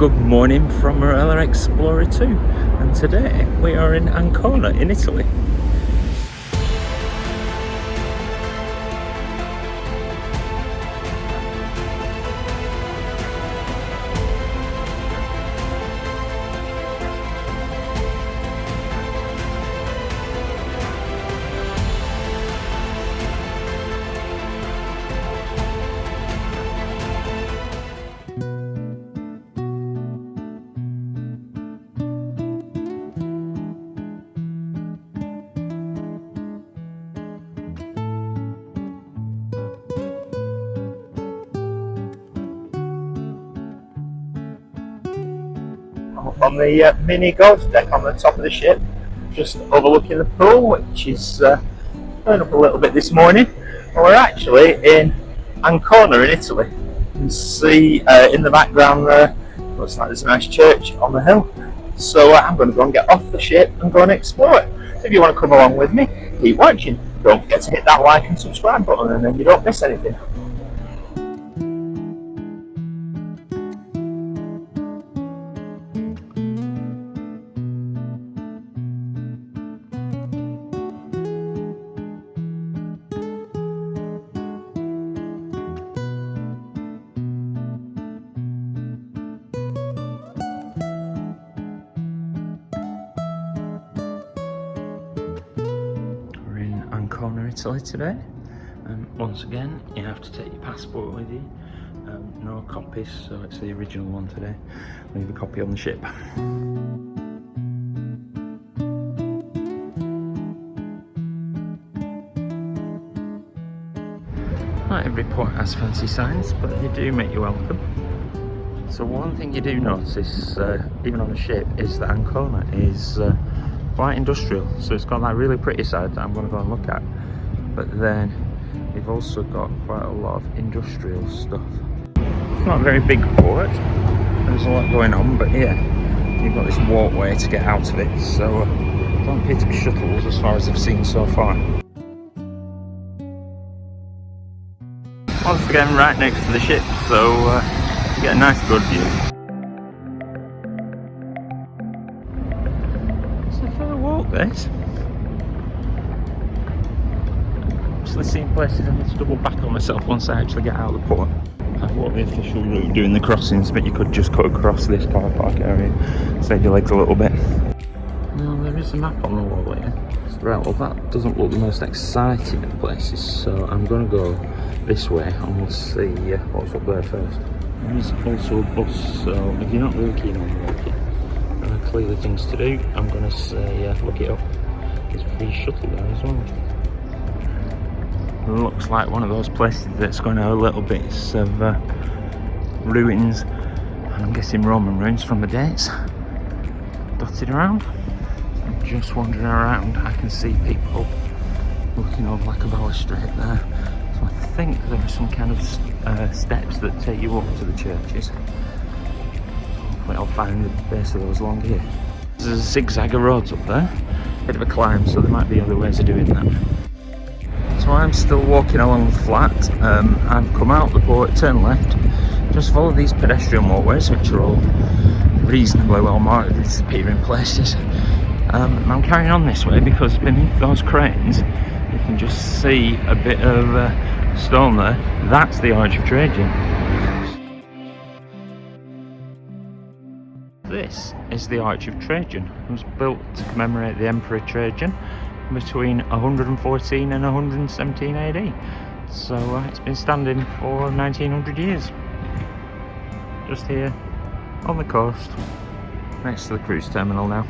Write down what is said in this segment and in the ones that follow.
Good morning from Marella Explorer 2, and today we are in Ancona in Italy. On the mini golf deck on the top of the ship, just overlooking the pool, which is going up a little bit this morning. And we're actually in Ancona in Italy. You can see in the background there, looks like there's a nice church on the hill. So I'm going to go and get off the ship and go and explore it. So if you want to come along with me, keep watching. Don't forget to hit that like and subscribe button, and then you don't miss anything. Ancona, Italy today. Once again, you have to take your passport with you. No copies, so it's the original one today. Leave a copy on the ship. Not every port has fancy signs, but they do make you welcome. So one thing you do notice, even on the ship, is that Ancona is quite industrial. So it's got that really pretty side that I'm going to go and look at, but then you've also got quite a lot of industrial stuff. It's not a very big port, there's a lot going on, but yeah, you've got this walkway to get out of it, so don't appear to be shuttles as far as I've seen so far. Once again, right next to the ship, so you get a nice good view. This. Actually seen places I need to double back on myself once I actually get out of the port. I've walked the official route doing the crossings, but you could just cut across this car park area, save your legs a little bit. Now there is a map on the wall here. Right, well that doesn't look the most exciting of places, so I'm going to go this way and we'll see what's up there first. There is also a bus, so if you're not really keen on walking, clearly things to do, I'm going to say look it up. There's a free shuttle there as well. It looks like one of those places that's going to have a little bits of ruins, and I'm guessing Roman ruins from the dates dotted around. I'm just wandering around, I can see people looking over like a balustrade there, so I think there are some kind of steps that take you up to the churches. I'll find the base of those along here. There's a zigzag of roads up there, bit of a climb, so there might be other ways of doing that. So I'm still walking along the flat. I've come out the port, turn left, just follow these pedestrian walkways, which are all reasonably well marked, disappear in places. And I'm carrying on this way because beneath those cranes you can just see a bit of stone there. That's the Arch of Trajan. This is the Arch of Trajan. It was built to commemorate the Emperor Trajan between 114 and 117 AD. So it's been standing for 1900 years. Just here on the coast, next to the cruise terminal now.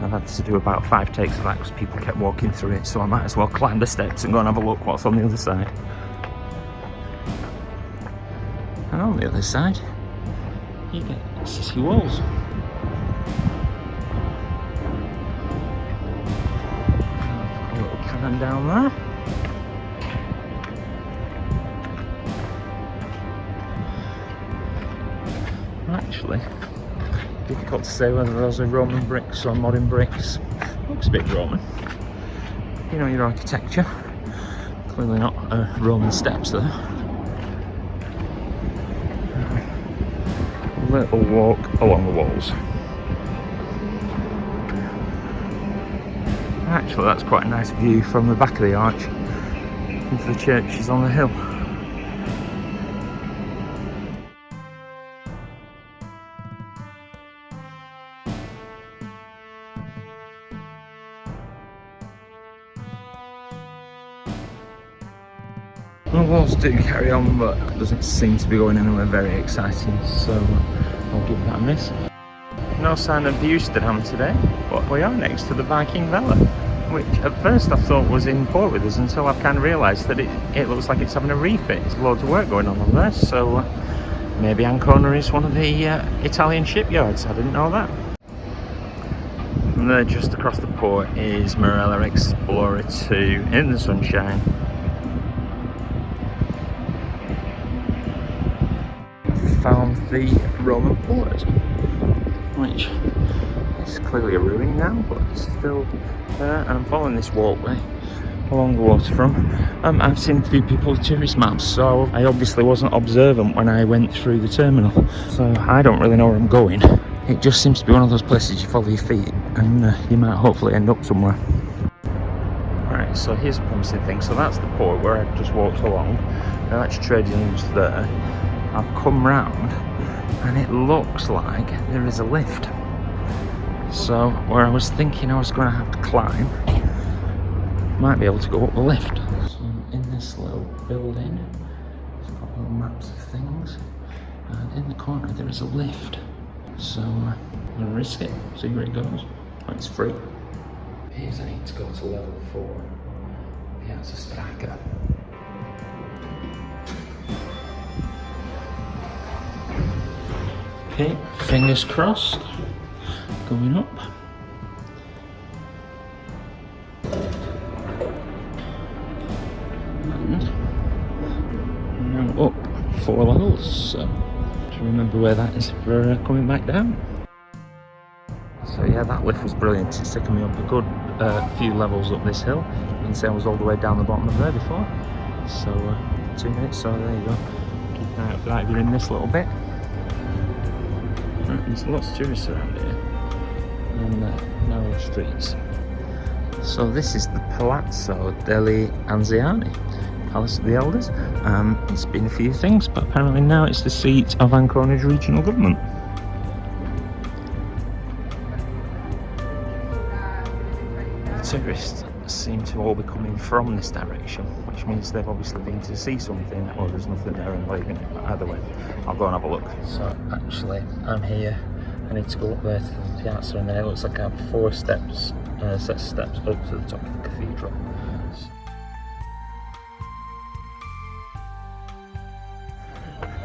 I've had to do about 5 takes of that because people kept walking through it, so I might as well climb the steps and go and have a look what's on the other side. And on the other side, you get sissy walls. A little cannon down there. Actually, difficult to say whether those are Roman bricks or modern bricks. Looks a bit Roman. You know your architecture. Clearly not Roman steps there. little walk along the walls. Actually, that's quite a nice view from the back of the arch into the church is on the hill. The walls do carry on, but it doesn't seem to be going anywhere very exciting, so I'll give that a miss. No sign of the Amsterdam today, but we are next to the Viking Vela, which at first I thought was in port with us until I've kind of realised that it looks like it's having a refit. There's loads of work going on there, so maybe Ancona is one of the Italian shipyards. I didn't know that. And there, just across the port, is Marella Explorer 2 in the sunshine. Found the Roman port, which is clearly a ruin now, but it's still there, and I'm following this walkway along the waterfront. I've seen a few people with tourist maps, so I obviously wasn't observant when I went through the terminal, so I don't really know where I'm going. It just seems to be one of those places you follow your feet and you might hopefully end up somewhere. Right, so here's a promising thing. So that's the port where I've just walked along. Now that's trading just there. I've come round and it looks like there is a lift. So where I was thinking I was going to have to climb, might be able to go up the lift. So in this little building, it's got little maps of things, and in the corner there is a lift. So I'm going to risk it, see where it goes. Oh, it's free. Here's I need to go to level 4. Yeah, it's a striker. Okay, fingers crossed, going up. And now up 4 levels, so to remember where that is for coming back down. So yeah, that lift was brilliant. It's taken me up a good few levels up this hill. You can see I was all the way down the bottom of there before. So 2 minutes, so there you go. Keep an eye out for that if you're in this little bit. There's lots of tourists around here and narrow streets. So this is the Palazzo degli Anziani, Palace of the Elders. It's been a few things, but apparently now it's the seat of Ancona's regional government. The tourists seem to all be coming from this direction, which means they've obviously been to see something, or there's nothing there and leaving it. But either way, I'll go and have a look. So actually, I'm here. I need to go up there to the piazza, and then it looks like I have 4 steps, sets of steps up to the top of the cathedral.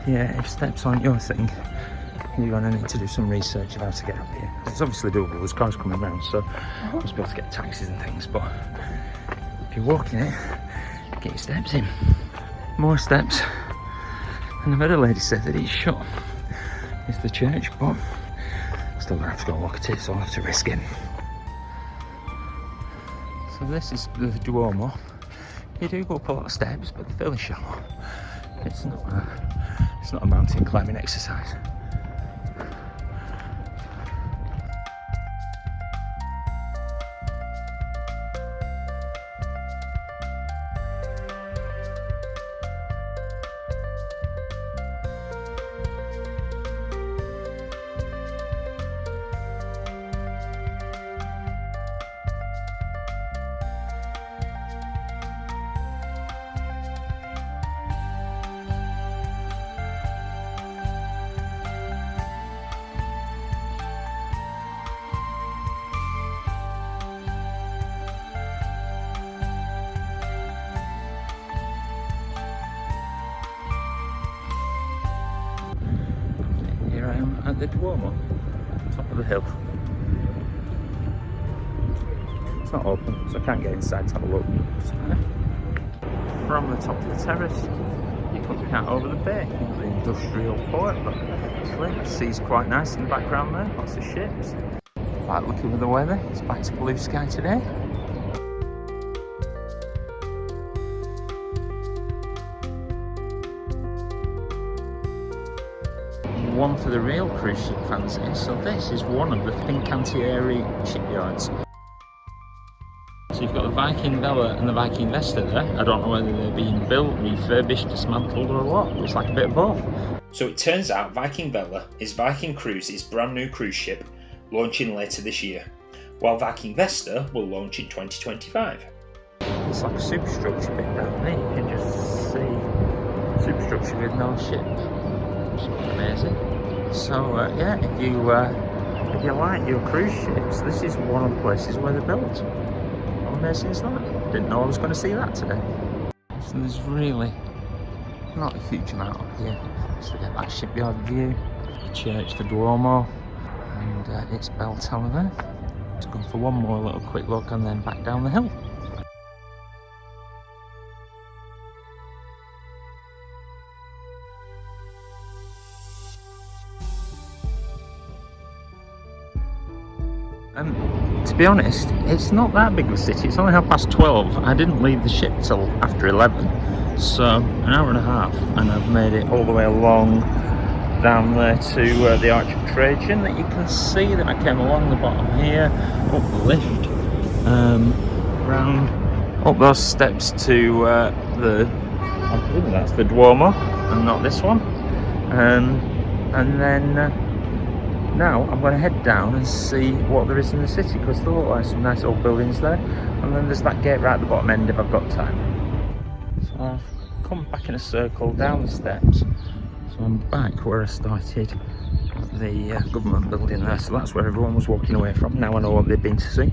Yeah, if steps aren't your thing, you're going to need to do some research of how to get up here. It's obviously doable, there's cars coming around, so you must be able to get taxis and things, but if you're walking it, get your steps in. More steps. And the middle lady said that it's shut. It's the church, but still gonna have to go and look at it, so I'll have to risk it. So this is the Duomo. You do go up a lot of steps, but they're fairly shallow. It's not a mountain climbing exercise. At the Duomo, top of the hill. It's not open, so I can't get inside to have a look. From the top of the terrace, you can look out over the bay, the industrial port, but the sea's quite nice in the background there, lots of ships. Quite lucky with the weather, it's back to blue sky today. one for the real cruise ship fancy. So this is one of the Fincantieri Shipyards. So you've got the Viking Vela and the Viking Vesta there. I don't know whether they're being built, refurbished, dismantled or what. Looks like a bit of both. So it turns out Viking Vela is Viking Cruises' brand new cruise ship, launching later this year, while Viking Vesta will launch in 2025. It's like a superstructure bit down there. You can just see superstructure with no ship. It's amazing. So yeah, if you like your cruise ships, this is one of the places where they're built. How amazing is that? Didn't know I was going to see that today. So there's really not a huge amount up here. So we get that shipyard view, the church, the Duomo, and its bell tower there. Let's go for one more little quick look and then back down the hill. To be honest, it's not that big of a city. It's only 12:30. I didn't leave the ship till after 11, so an hour and a half, and I've made it all the way along down there to the Arch of Trajan that you can see. Then I came along the bottom here, up the lift, round up those steps to I think that's the Duomo and not this one, and then now I'm going to head down and see what there is in the city, because there look like some nice old buildings there, and then there's that gate right at the bottom end if I've got time. So I've come back in a circle down the steps, so I'm back where I started at the government building there, so that's where everyone was walking away from. Now I know what they've been to see.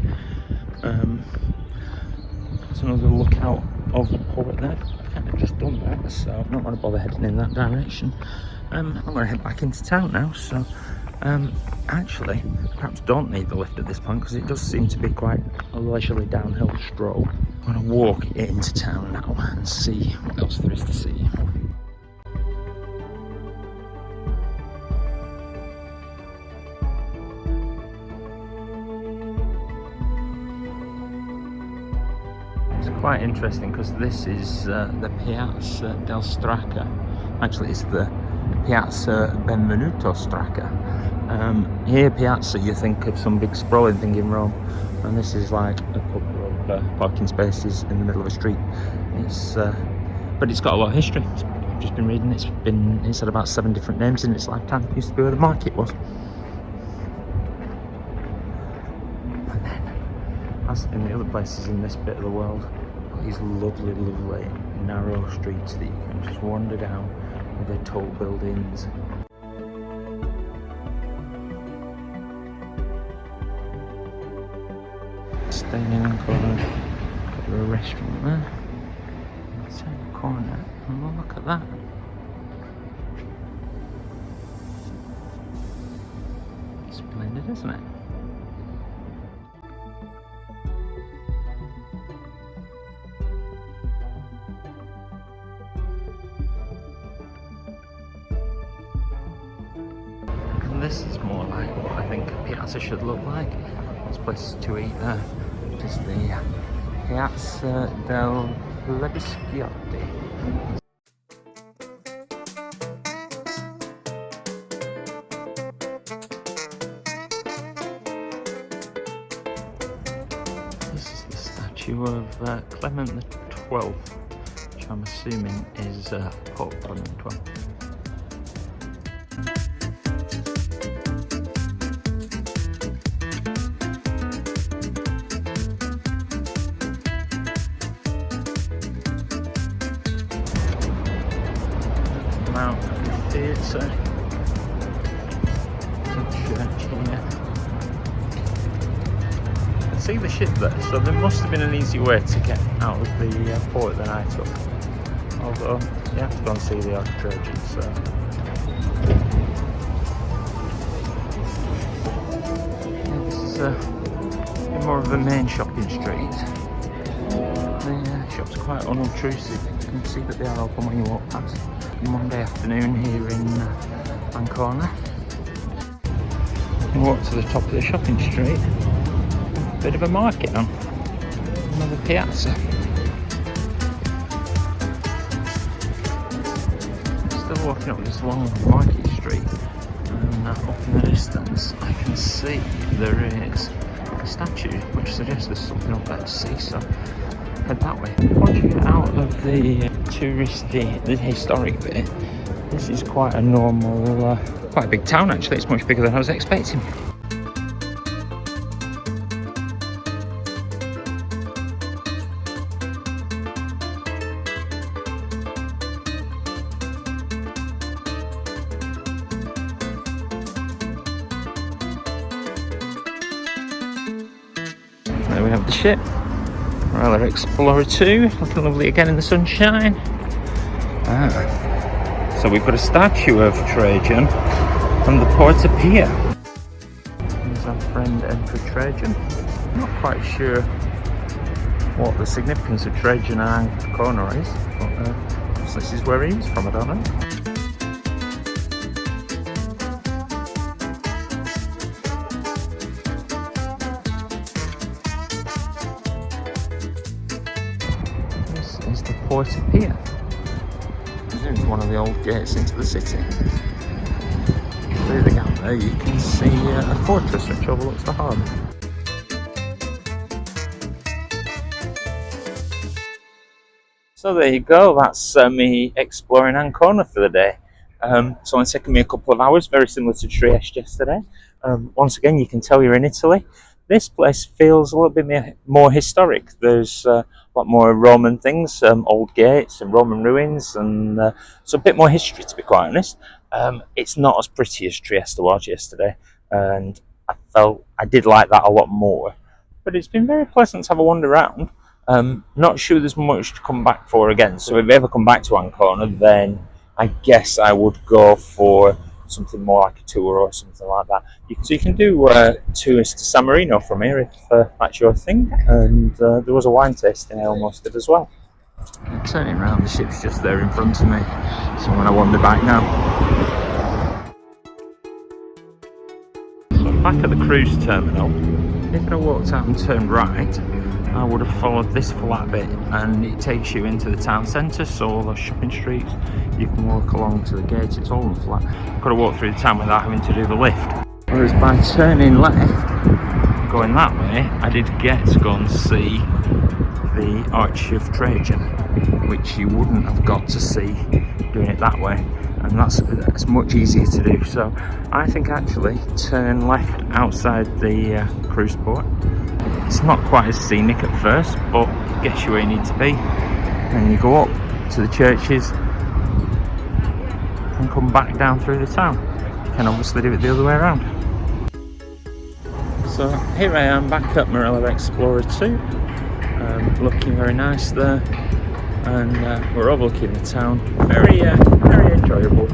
There's another look out of the port there. I've kind of just done that, so I'm not going to bother heading in that direction. I'm going to head back into town now, so actually perhaps don't need the lift at this point, because it does seem to be quite a leisurely downhill stroll. I'm going to walk into town now and see what else there is to see. It's quite interesting because this is the Piazza del Stracca. Actually it's the Piazza Benvenuto Stracca. Here, Piazza, you think of some big sprawling thing in Rome, and this is like a couple of parking spaces in the middle of a street. But it's got a lot of history. I've just been reading. It's had about 7 different names in its lifetime. It used to be where the market was. And then, as in the other places in this bit of the world, these lovely, lovely narrow streets that you can just wander down with their tall buildings. Staying in Ancona, got a restaurant there. Let's turn the corner and we'll look at that. Splendid, isn't it? And this is more like what I think a piazza should look like. There's places to eat there. Just the Piazza del Plebisciotti. This is the statue of Clement XII, which I'm assuming is Pope Clement XII. Mount Theatre, church here. I can see the ship there, so there must have been an easy way to get out of the port that I took. Although you have to go and see the Arch of Trajan, so. Yeah, this is a bit more of a main shopping street. The shops are quite unobtrusive. You can see that they are open when you walk past. Monday afternoon here in Ancona. You walk to the top of the shopping street. Bit of a market now. Another piazza. Still walking up this long market street. up in the distance I can see there is a statue which suggests there's something up there to see, so head that way. Once you get out of the touristy, the historic bit, this is quite a normal, quite a big town actually. It's much bigger than I was expecting. There we have the ship, Marella Explorer 2, looking lovely again in the sunshine. So we've got a statue of Trajan on the Porta Pia. There's our friend Emperor Trajan. I'm not quite sure what the significance of Trajan and Ancona is, but this is where he is from, I don't know. Is the Porta Pia. It's one of the old gates into the city. Through the gap there you can see a fortress which overlooks the harbour. So there you go, that's me exploring Ancona for the day. It's only taken me a couple of hours, very similar to Trieste yesterday. Once again, you can tell you're in Italy. This place feels a little bit more historic. There's a lot more Roman things, old gates and Roman ruins, and so a bit more history, to be quite honest. It's not as pretty as Trieste was yesterday, and I did like that a lot more. But it's been very pleasant to have a wander around. Not sure there's much to come back for again, so if I ever come back to Ancona, then I guess I would go for something more like a tour or something like that. So you can do tours to San Marino from here if that's your thing, and there was a wine tasting I almost did as well. I'm turning around, the ship's just there in front of me, so I'm going to wander back now. So I'm back at the cruise terminal. If I walked out and turned right, I would have followed this flat bit, and it takes you into the town centre, so all those shopping streets, you can walk along to the gates, it's all flat. Could have walked through the town without having to do the lift. Whereas by turning left, going that way, I did get to go and see the Arch of Trajan, which you wouldn't have got to see doing it that way, and that's much easier to do. So I think actually turn left outside the cruise port. It's not quite as scenic at first, but it gets you where you need to be, and you go up to the churches and come back down through the town. You can obviously do it the other way around. So here I am back at Marella Explorer 2, looking very nice there, and we're overlooking the town. Very enjoyable.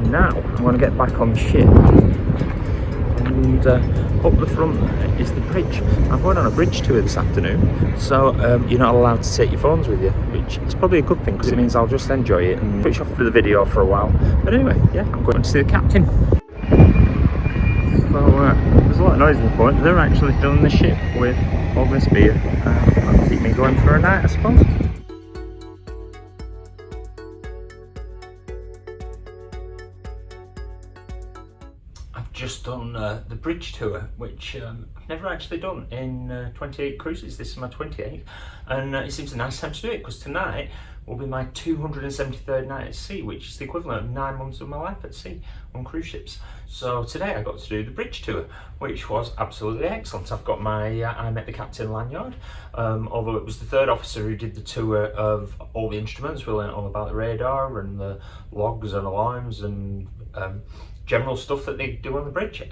Now I'm going to get back on the ship, and up the front there is the bridge. I'm going on a bridge tour this afternoon, so you're not allowed to take your phones with you, which is probably a good thing because it means I'll just enjoy it and switch off for the video for a while. But anyway, yeah, I'm going to see the captain. So there's a lot of noise in the port. They're actually filling the ship with all this beer. That'll keep me going for a night, I suppose. Just done the bridge tour, which I've never actually done in 28 cruises. This is my 28th, and it seems a nice time to do it because tonight will be my 273rd night at sea, which is the equivalent of 9 months of my life at sea on cruise ships. So today I got to do the bridge tour, which was absolutely excellent. I've got my I Met the Captain lanyard, although it was the third officer who did the tour of all the instruments. We learned all about the radar and the logs and alarms and general stuff that they do on the bridge.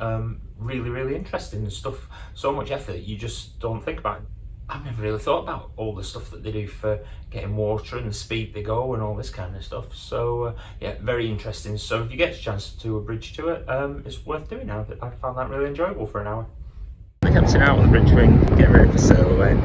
Really interesting stuff. So much effort that you just don't think about. I've never really thought about all the stuff that they do for getting water and the speed they go and all this kind of stuff. So yeah, very interesting. So if you get a chance to do a bridge tour, it's worth doing. I found that really enjoyable for an hour. The captain out on the bridge wing, get ready for sail away.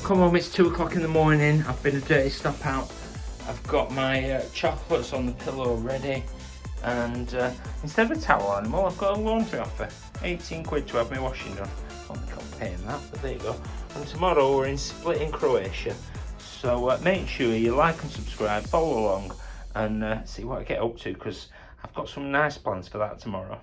come home, it's 2 o'clock in the morning. I've been a dirty stop out. I've got my chocolates on the pillow ready, and instead of a towel animal, I've got a laundry offer. 18 quid to have my washing done. I can't pay that, but there you go. And tomorrow we're in Split in Croatia. So make sure you like and subscribe, follow along, and see what I get up to, because I've got some nice plans for that tomorrow.